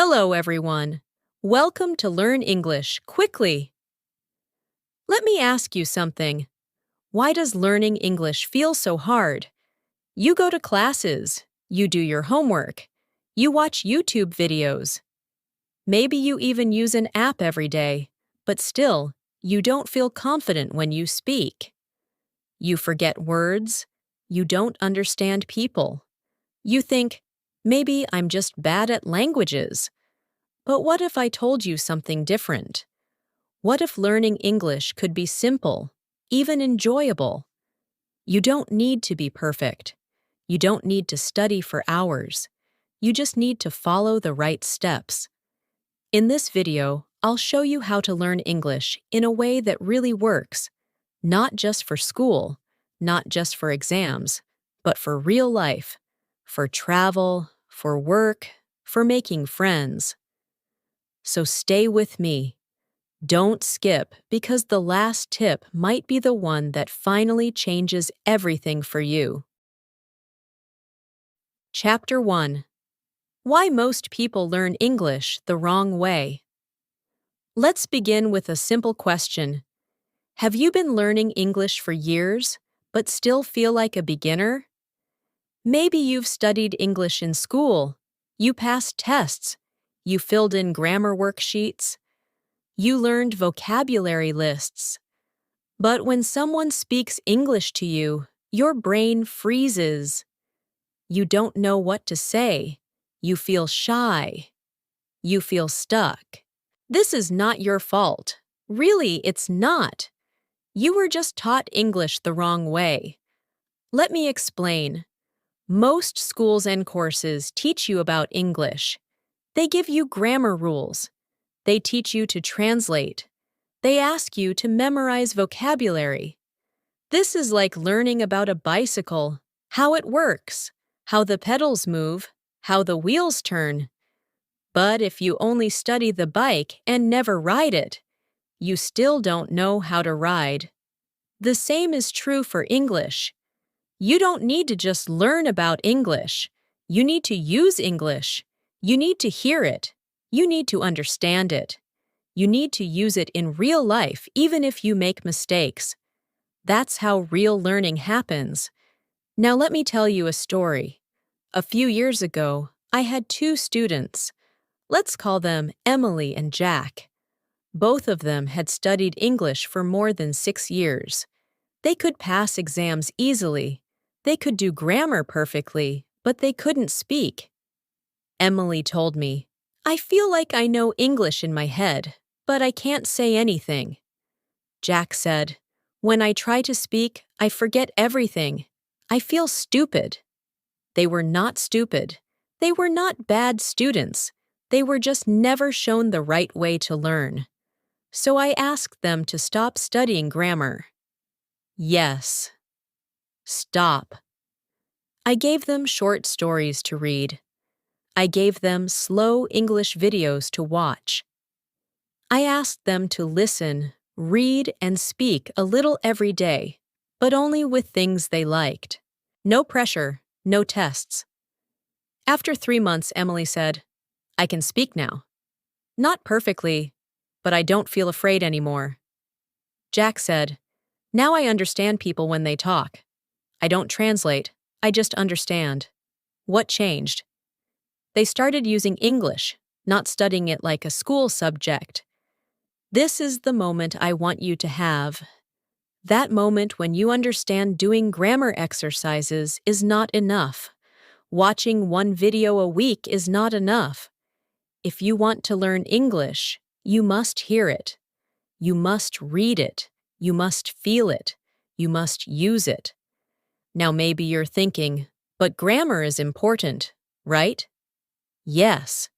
Hello, everyone. Welcome to Learn English quickly. Let me ask you something. Why does learning English feel so hard? You go to classes, you do your homework, you watch YouTube videos. Maybe you even use an app every day, but still, you don't feel confident when you speak. You forget words, you don't understand people. You think, maybe I'm just bad at languages. But what if I told you something different? What if learning English could be simple, even enjoyable? You don't need to be perfect. You don't need to study for hours. You just need to follow the right steps. In this video, I'll show you how to learn English in a way that really works, not just for school, not just for exams, but for real life, for travel, for work, for making friends. So stay with me. Don't skip, because the last tip might be the one that finally changes everything for you. Chapter 1. Why most people learn English the wrong way. Let's begin with a simple question. Have you been learning English for years, but still feel like a beginner? Maybe you've studied English in school, you passed tests, you filled in grammar worksheets, you learned vocabulary lists. But when someone speaks English to you, your brain freezes. You don't know what to say. You feel shy. You feel stuck. This is not your fault. Really, it's not. You were just taught English the wrong way. Let me explain. Most schools and courses teach you about English. They give you grammar rules. They teach you to translate. They ask you to memorize vocabulary. This is like learning about a bicycle, how it works, how the pedals move, how the wheels turn. But if you only study the bike and never ride it, you still don't know how to ride. The same is true for English. You don't need to just learn about English. You need to use English. You need to hear it. You need to understand it. You need to use it in real life, even if you make mistakes. That's how real learning happens. Now let me tell you a story. A few years ago, I had two students. Let's call them Emily and Jack. Both of them had studied English for more than 6 years. They could pass exams easily. They could do grammar perfectly, but they couldn't speak. Emily told me, "I feel like I know English in my head, but I can't say anything." Jack said, "When I try to speak, I forget everything. I feel stupid." They were not stupid. They were not bad students. They were just never shown the right way to learn. So I asked them to stop studying grammar. Yes. Stop. I gave them short stories to read. I gave them slow English videos to watch. I asked them to listen, read, and speak a little every day, but only with things they liked. No pressure, no tests. After 3 months, Emily said, "I can speak now. Not perfectly, but I don't feel afraid anymore." Jack said, "Now I understand people when they talk. I don't translate, I just understand." What changed? They started using English, not studying it like a school subject. This is the moment I want you to have. That moment when you understand doing grammar exercises is not enough. Watching one video a week is not enough. If you want to learn English, you must hear it. You must read it. You must feel it. You must use it. Now maybe you're thinking, but grammar is important, right? Yes,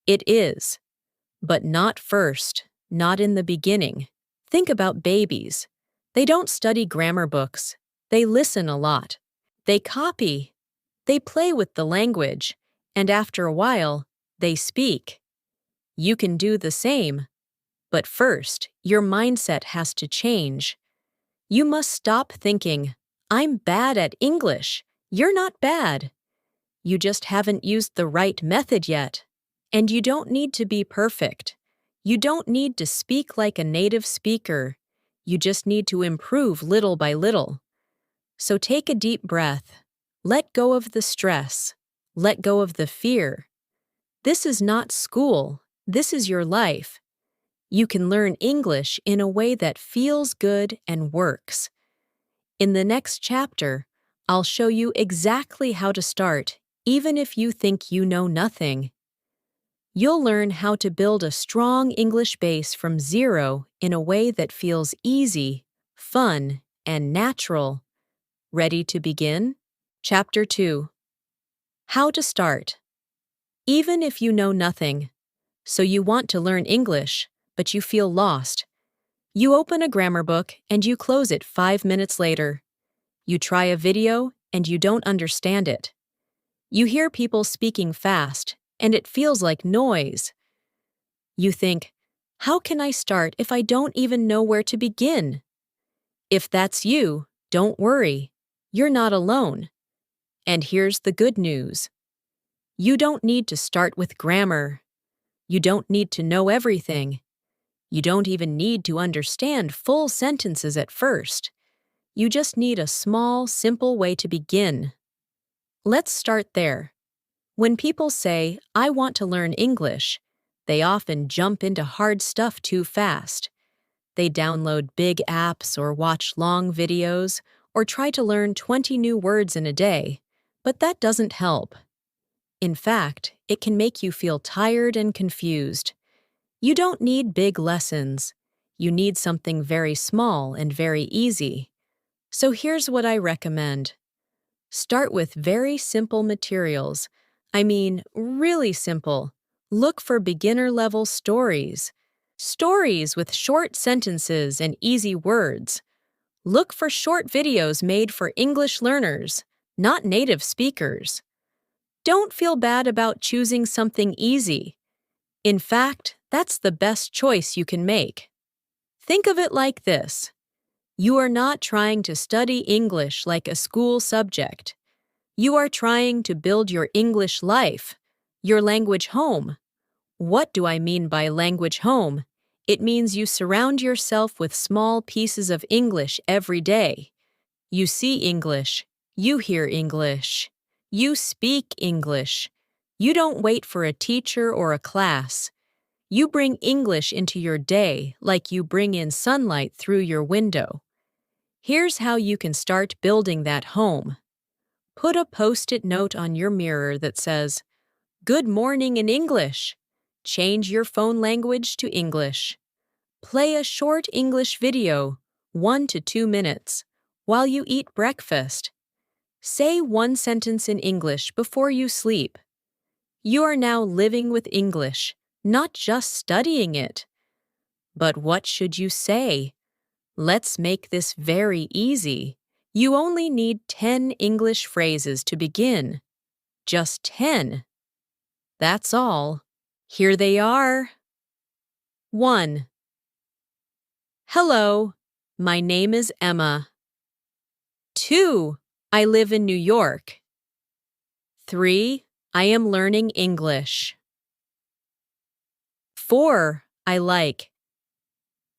it is. But not first, not in the beginning. Think about babies. They don't study grammar books. They listen a lot. They copy. They play with the language. And after a while, they speak. You can do the same. But first, your mindset has to change. You must stop thinking, "I'm bad at English." You're not bad. You just haven't used the right method yet. And you don't need to be perfect. You don't need to speak like a native speaker. You just need to improve little by little. So take a deep breath. Let go of the stress. Let go of the fear. This is not school. This is your life. You can learn English in a way that feels good and works. In the next chapter, I'll show you exactly how to start, even if you think you know nothing. You'll learn how to build a strong English base from zero in a way that feels easy, fun, and natural. Ready to begin? Chapter 2. How to start. Even if you know nothing, so you want to learn English, but you feel lost. You open a grammar book and you close it 5 minutes later. You try a video and you don't understand it. You hear people speaking fast and it feels like noise. You think, how can I start if I don't even know where to begin? If that's you, don't worry. You're not alone. And here's the good news. You don't need to start with grammar. You don't need to know everything. You don't even need to understand full sentences at first. You just need a small, simple way to begin. Let's start there. When people say, I want to learn English, they often jump into hard stuff too fast. They download big apps or watch long videos or try to learn 20 new words in a day, but that doesn't help. In fact, it can make you feel tired and confused. You don't need big lessons. You need something very small and very easy. So here's what I recommend. Start with very simple materials. I mean, really simple. Look for beginner-level stories. Stories with short sentences and easy words. Look for short videos made for English learners, not native speakers. Don't feel bad about choosing something easy. In fact, that's the best choice you can make. Think of it like this. You are not trying to study English like a school subject. You are trying to build your English life, your language home. What do I mean by language home? It means you surround yourself with small pieces of English every day. You see English. You hear English. You speak English. You don't wait for a teacher or a class. You bring English into your day like you bring in sunlight through your window. Here's how you can start building that home. Put a post-it note on your mirror that says, Good morning in English. Change your phone language to English. Play a short English video, 1 to 2 minutes, while you eat breakfast. Say one sentence in English before you sleep. You are now living with English, not just studying it. But what should you say? Let's make this very easy. You only need 10 English phrases to begin. Just 10. That's all. Here they are. 1. Hello, my name is Emma. 2. I live in New York. 3. I am learning English. 4. I like.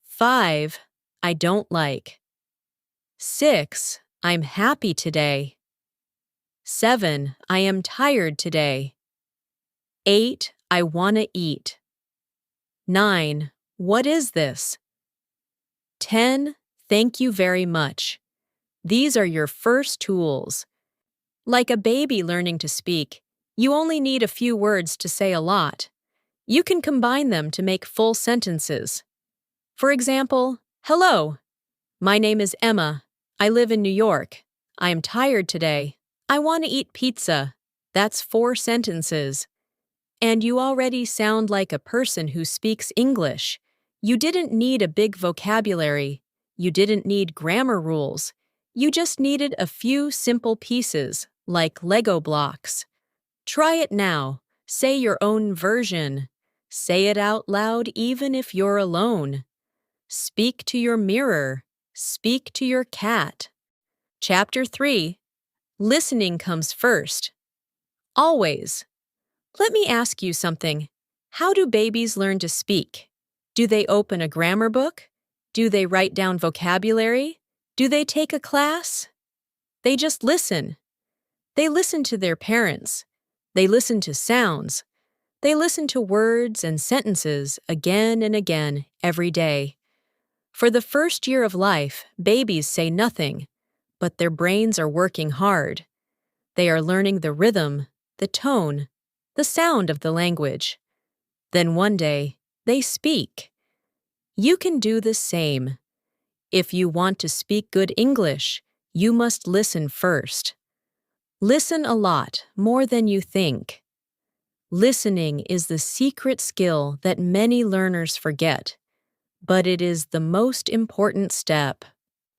5. I don't like. 6. I'm happy today. 7. I am tired today. 8. I wanna eat. 9. What is this? 10. Thank you very much. These are your first tools. Like a baby learning to speak, you only need a few words to say a lot. You can combine them to make full sentences. For example, hello. My name is Emma. I live in New York. I am tired today. I want to eat pizza. That's 4 sentences. And you already sound like a person who speaks English. You didn't need a big vocabulary. You didn't need grammar rules. You just needed a few simple pieces, like Lego blocks. Try it now. Say your own version. Say it out loud even if you're alone. Speak to your mirror. Speak to your cat. Chapter 3. Listening comes first. Always. Let me ask you something. How do babies learn to speak? Do they open a grammar book? Do they write down vocabulary? Do they take a class? They just listen. They listen to their parents. They listen to sounds. They listen to words and sentences again and again every day. For the first year of life, babies say nothing, but their brains are working hard. They are learning the rhythm, the tone, the sound of the language. Then one day, they speak. You can do the same. If you want to speak good English, you must listen first. Listen a lot, more than you think. Listening is the secret skill that many learners forget, but it is the most important step.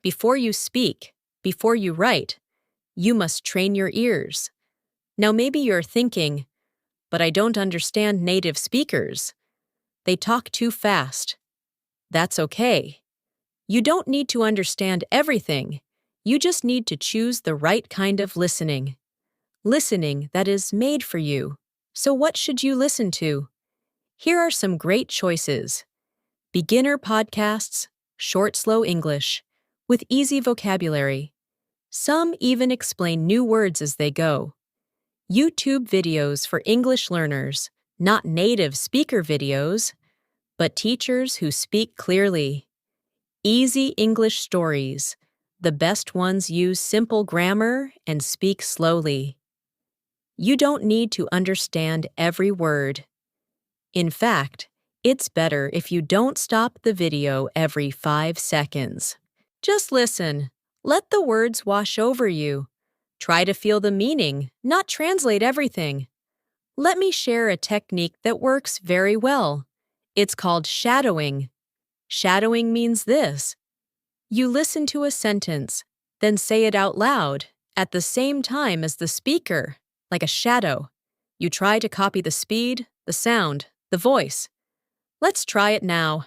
Before you speak, before you write, you must train your ears. Now maybe you're thinking, but I don't understand native speakers. They talk too fast. That's okay. You don't need to understand everything. You just need to choose the right kind of listening. Listening that is made for you. So what should you listen to? Here are some great choices. Beginner podcasts, short, slow English, with easy vocabulary. Some even explain new words as they go. YouTube videos for English learners, not native speaker videos, but teachers who speak clearly. Easy English stories. The best ones use simple grammar and speak slowly. You don't need to understand every word. In fact, it's better if you don't stop the video every 5 seconds. Just listen. Let the words wash over you. Try to feel the meaning, not translate everything. Let me share a technique that works very well. It's called shadowing. Shadowing means this. You listen to a sentence, then say it out loud at the same time as the speaker, like a shadow. You try to copy the speed, the sound, the voice. Let's try it now.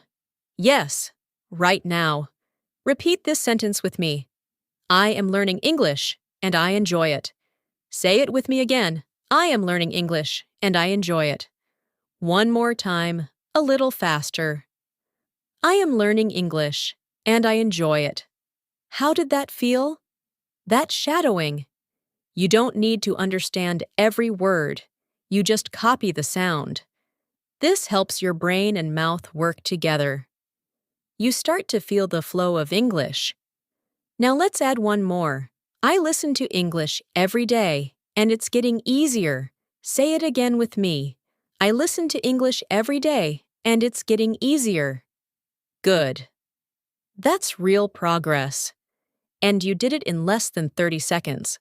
Yes, right now. Repeat this sentence with me. I am learning English, and I enjoy it. Say it with me again. I am learning English, and I enjoy it. One more time, a little faster. I am learning English, and I enjoy it. How did that feel? That's shadowing. You don't need to understand every word. You just copy the sound. This helps your brain and mouth work together. You start to feel the flow of English. Now let's add one more. I listen to English every day, and it's getting easier. Say it again with me. I listen to English every day, and it's getting easier. Good. That's real progress. And you did it in less than 30 seconds.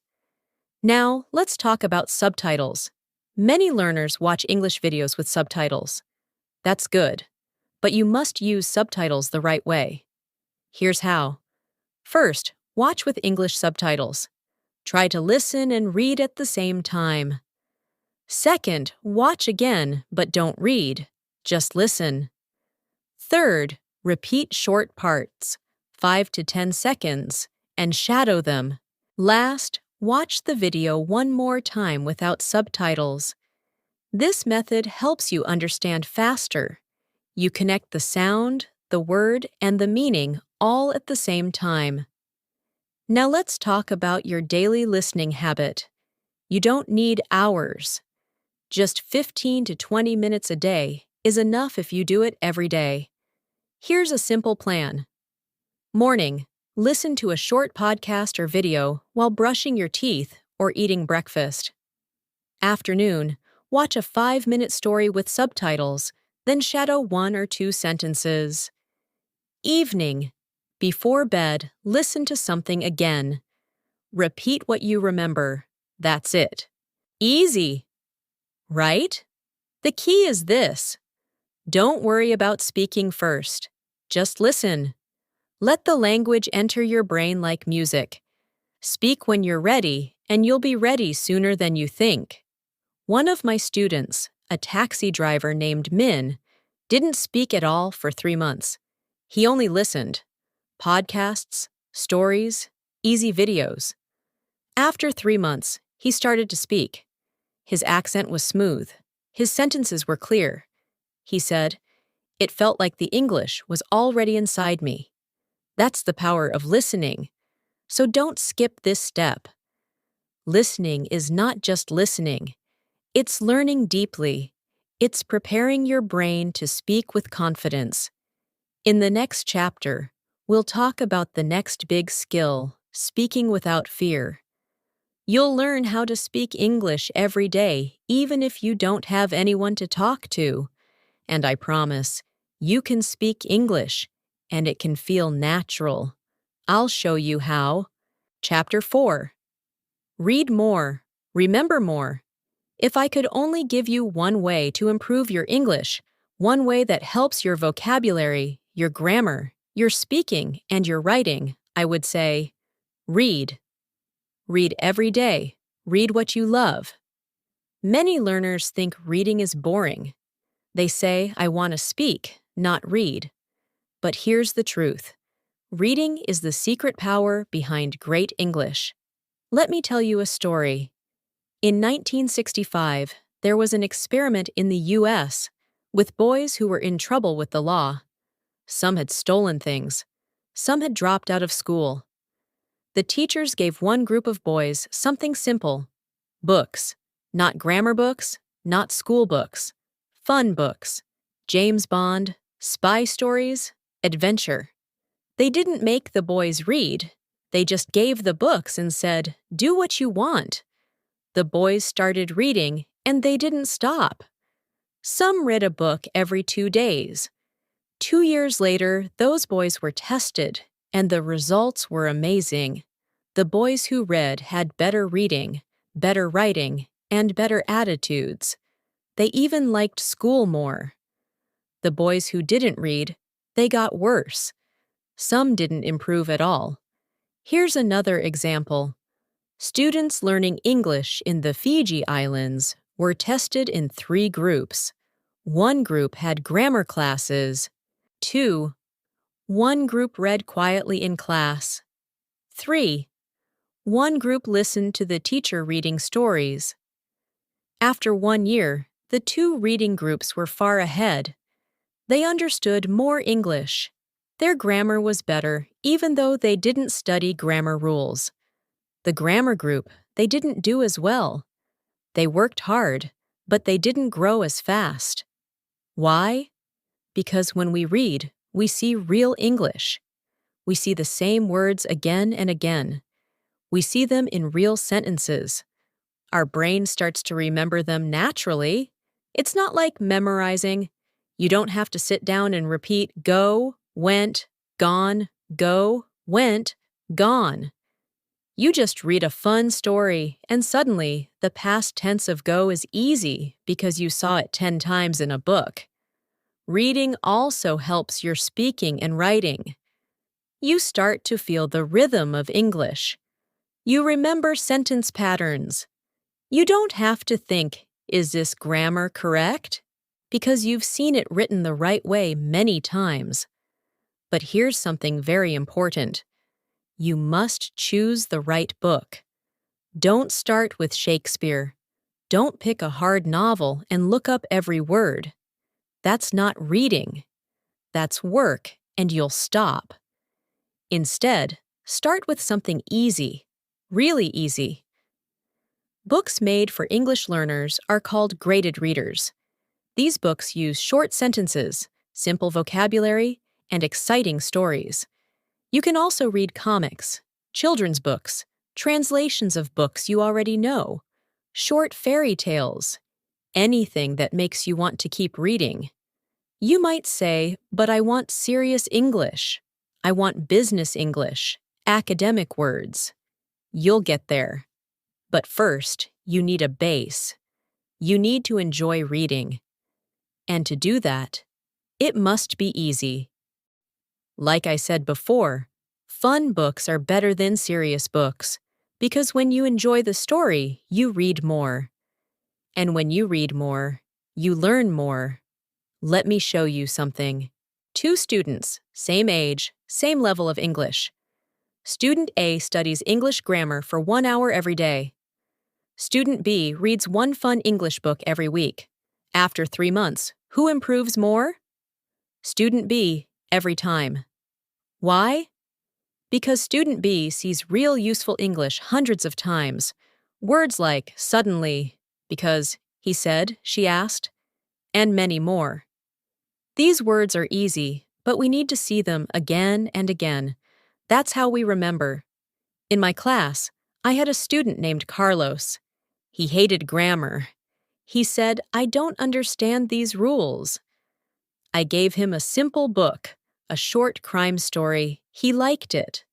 Now, let's talk about subtitles. Many learners watch English videos with subtitles. That's good, but you must use subtitles the right way. Here's how. First, watch with English subtitles. Try to listen and read at the same time. Second, watch again, but don't read. Just listen. Third, repeat short parts, 5 to 10 seconds, and shadow them. Last, watch the video one more time without subtitles. This method helps you understand faster. You connect the sound, the word, and the meaning all at the same time. Now let's talk about your daily listening habit. You don't need hours. Just 15 to 20 minutes a day is enough if you do it every day. Here's a simple plan. Morning, listen to a short podcast or video while brushing your teeth or eating breakfast. Afternoon, watch a 5-minute story with subtitles, then shadow 1 or 2 sentences. Evening, before bed, listen to something again. Repeat what you remember. That's it. Easy, right? The key is this. Don't worry about speaking first. Just listen. Let the language enter your brain like music. Speak when you're ready, and you'll be ready sooner than you think. One of my students, a taxi driver named Min, didn't speak at all for 3 months. He only listened. Podcasts, stories, easy videos. After 3 months, he started to speak. His accent was smooth. His sentences were clear. he said. It felt like the English was already inside me. That's the power of listening. So don't skip this step. Listening is not just listening. It's learning deeply. It's preparing your brain to speak with confidence. In the next chapter, we'll talk about the next big skill, speaking without fear. You'll learn how to speak English every day, even if you don't have anyone to talk to. And I promise, you can speak English, and it can feel natural. I'll show you how. Chapter 4. Read more. Remember more. If I could only give you one way to improve your English, one way that helps your vocabulary, your grammar, your speaking, and your writing, I would say, read. Read every day. Read what you love. Many learners think reading is boring. They say, I want to speak, not read. But here's the truth. Reading is the secret power behind great English. Let me tell you a story. In 1965, there was an experiment in the U.S. with boys who were in trouble with the law. Some had stolen things. Some had dropped out of school. The teachers gave one group of boys something simple. Books. Not grammar books, not school books. Fun books. James Bond, spy stories, adventure. They didn't make the boys read. They just gave the books and said, do what you want. The boys started reading, and they didn't stop. Some read a book every 2 days. 2 years later, those boys were tested, and the results were amazing. The boys who read had better reading, better writing, and better attitudes. They even liked school more. The boys who didn't read, they got worse. Some didn't improve at all. Here's another example. Students learning English in the Fiji Islands were tested in 3 groups. One group had grammar classes. 2. One group read quietly in class. 3. One group listened to the teacher reading stories. After 1 year, the 2 reading groups were far ahead. They understood more English. Their grammar was better, even though they didn't study grammar rules. The grammar group, they didn't do as well. They worked hard, but they didn't grow as fast. Why? Because when we read, we see real English. We see the same words again and again. We see them in real sentences. Our brain starts to remember them naturally. It's not like memorizing. You don't have to sit down and repeat go, went, gone, go, went, gone. You just read a fun story, and suddenly, the past tense of go is easy because you saw it 10 times in a book. Reading also helps your speaking and writing. You start to feel the rhythm of English. You remember sentence patterns. You don't have to think, is this grammar correct? Because you've seen it written the right way many times. But here's something very important. You must choose the right book. Don't start with Shakespeare. Don't pick a hard novel and look up every word. That's not reading. That's work, and you'll stop. Instead, start with something easy, really easy. Books made for English learners are called graded readers. These books use short sentences, simple vocabulary, and exciting stories. You can also read comics, children's books, translations of books you already know, short fairy tales, anything that makes you want to keep reading. You might say, but I want serious English. I want business English, academic words. You'll get there. But first, you need a base. You need to enjoy reading. And to do that, it must be easy. Like I said before, fun books are better than serious books, because when you enjoy the story, you read more. And when you read more, you learn more. Let me show you something. 2 students, same age, same level of English. Student A studies English grammar for 1 hour every day. Student B reads one fun English book every week. After 3 months, Who improves more? Student B, every time. Why? Because Student B sees real useful English hundreds of times. Words like suddenly, because he said, she asked, and many more. These words are easy, but we need to see them again and again. That's how we remember. In my class, I had a student named Carlos. He hated grammar. He said, I don't understand these rules. I gave him a simple book, a short crime story. He liked it.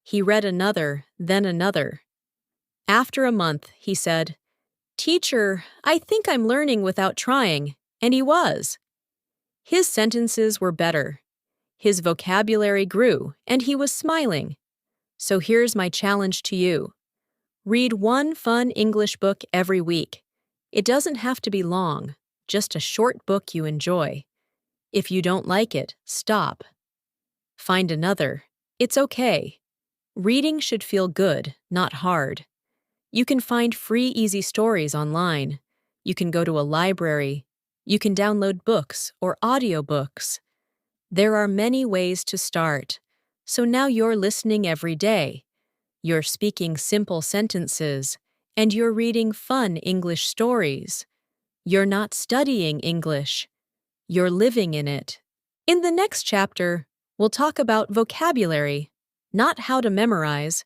He read another, then another. After a month, he said, Teacher, I think I'm learning without trying, and he was. His sentences were better. His vocabulary grew, and he was smiling. So here's my challenge to you. Read one fun English book every week. It doesn't have to be long, just a short book you enjoy. If you don't like it, stop. Find another. It's okay. Reading should feel good, not hard. You can find free easy stories online. You can go to a library. You can download books or audiobooks. There are many ways to start. So now you're listening every day. You're speaking simple sentences, and you're reading fun English stories. You're not studying English. You're living in it. In the next chapter, we'll talk about vocabulary, not how to memorize,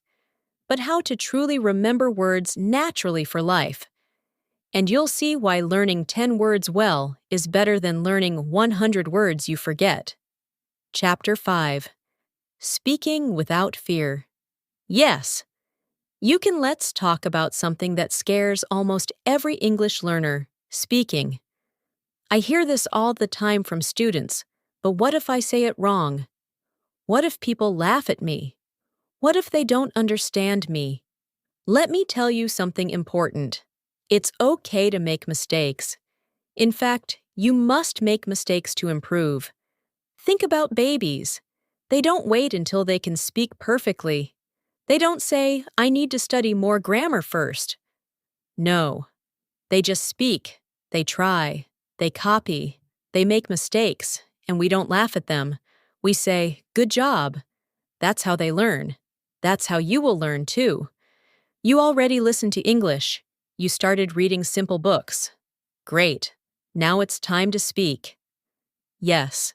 but how to truly remember words naturally for life. And you'll see why learning 10 words well is better than learning 100 words you forget. Chapter 5. Speaking without fear. Yes, let's talk about something that scares almost every English learner, speaking. I hear this all the time from students, but what if I say it wrong? What if people laugh at me? What if they don't understand me? Let me tell you something important. It's okay to make mistakes. In fact, you must make mistakes to improve. Think about babies. They don't wait until they can speak perfectly. They don't say, I need to study more grammar first. No. They just speak. They try. They copy. They make mistakes, and we don't laugh at them. We say, good job. That's how they learn. That's how you will learn, too. You already listened to English. You started reading simple books. Great. Now it's time to speak. Yes.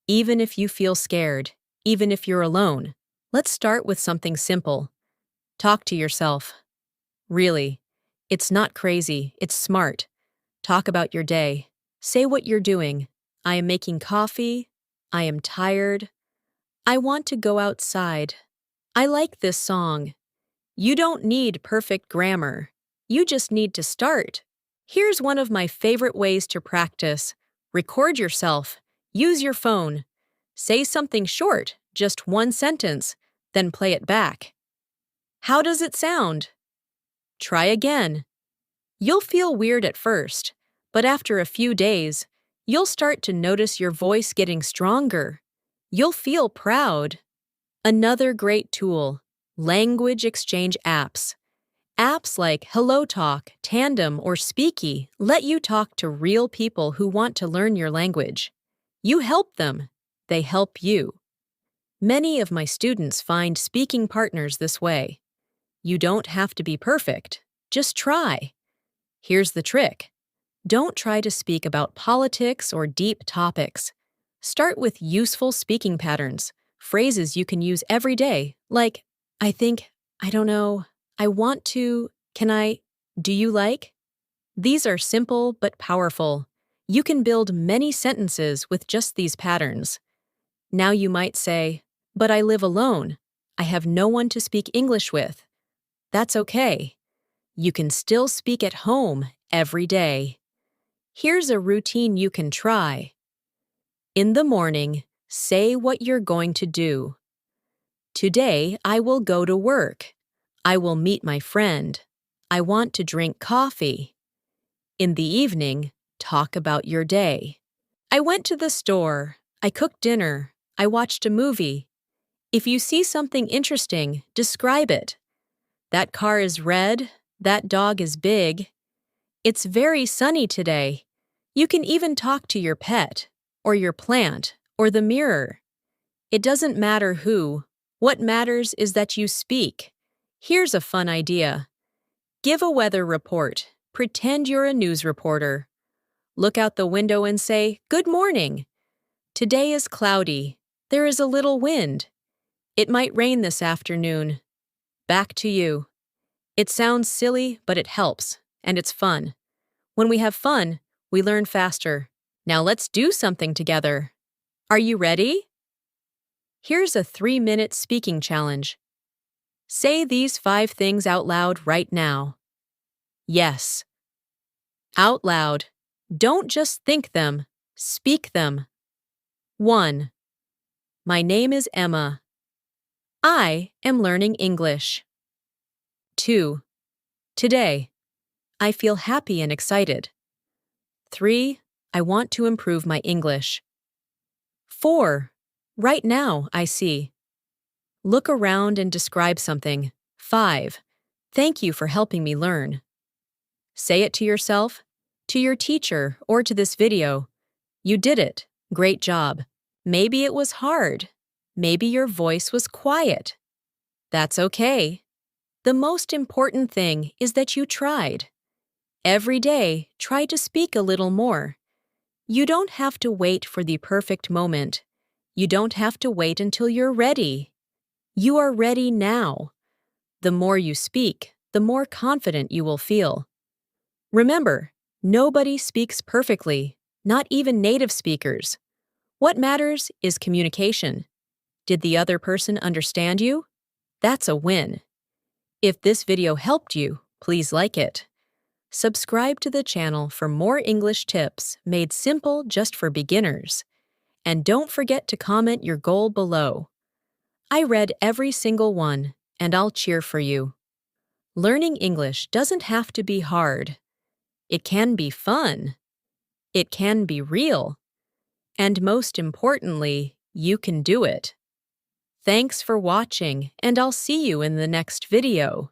Even if you feel scared, even if you're alone, let's start with something simple. Talk to yourself. Really. It's not crazy, it's smart. Talk about your day. Say what you're doing. I am making coffee. I am tired. I want to go outside. I like this song. You don't need perfect grammar. You just need to start. Here's one of my favorite ways to practice. Record yourself. Use your phone. Say something short, just one sentence, then play it back. How does it sound? Try again. You'll feel weird at first, but after a few days, you'll start to notice your voice getting stronger. You'll feel proud. Another great tool, language exchange apps. Apps like HelloTalk, Tandem, or Speaky let you talk to real people who want to learn your language. You help them. They help you. Many of my students find speaking partners this way. You don't have to be perfect. Just try. Here's the trick. Don't try to speak about politics or deep topics. Start with useful speaking patterns, phrases you can use every day, like, I think, I don't know, I want to, can I, do you like? These are simple but powerful. You can build many sentences with just these patterns. Now you might say, but I live alone. I have no one to speak English with. That's okay. You can still speak at home every day. Here's a routine you can try. In the morning, say what you're going to do. Today, I will go to work. I will meet my friend. I want to drink coffee. In the evening, talk about your day. I went to the store. I cooked dinner. I watched a movie. If you see something interesting, describe it. That car is red. That dog is big. It's very sunny today. You can even talk to your pet, or your plant, or the mirror. It doesn't matter who. What matters is that you speak. Here's a fun idea. Give a weather report. Pretend you're a news reporter. Look out the window and say, "Good morning. Today is cloudy. There is a little wind. It might rain this afternoon." Back to you. It sounds silly, but it helps, and it's fun. When we have fun, we learn faster. Now let's do something together. Are you ready? Here's a 3-minute speaking challenge. Say these 5 things out loud right now. Yes. Out loud. Don't just think them, speak them. 1. My name is Emma. I am learning English. 2. Today. I feel happy and excited. 3. I want to improve my English. 4. Right now, I see. Look around and describe something. 5. Thank you for helping me learn. Say it to yourself, to your teacher, or to this video. You did it. Great job. Maybe it was hard. Maybe your voice was quiet. That's okay. The most important thing is that you tried. Every day, try to speak a little more. You don't have to wait for the perfect moment. You don't have to wait until you're ready. You are ready now. The more you speak, the more confident you will feel. Remember, nobody speaks perfectly, not even native speakers. What matters is communication. Did the other person understand you? That's a win. If this video helped you, please like it. Subscribe to the channel for more English tips made simple just for beginners. And don't forget to comment your goal below. I read every single one, and I'll cheer for you. Learning English doesn't have to be hard. It can be fun. It can be real. And most importantly, you can do it. Thanks for watching, and I'll see you in the next video.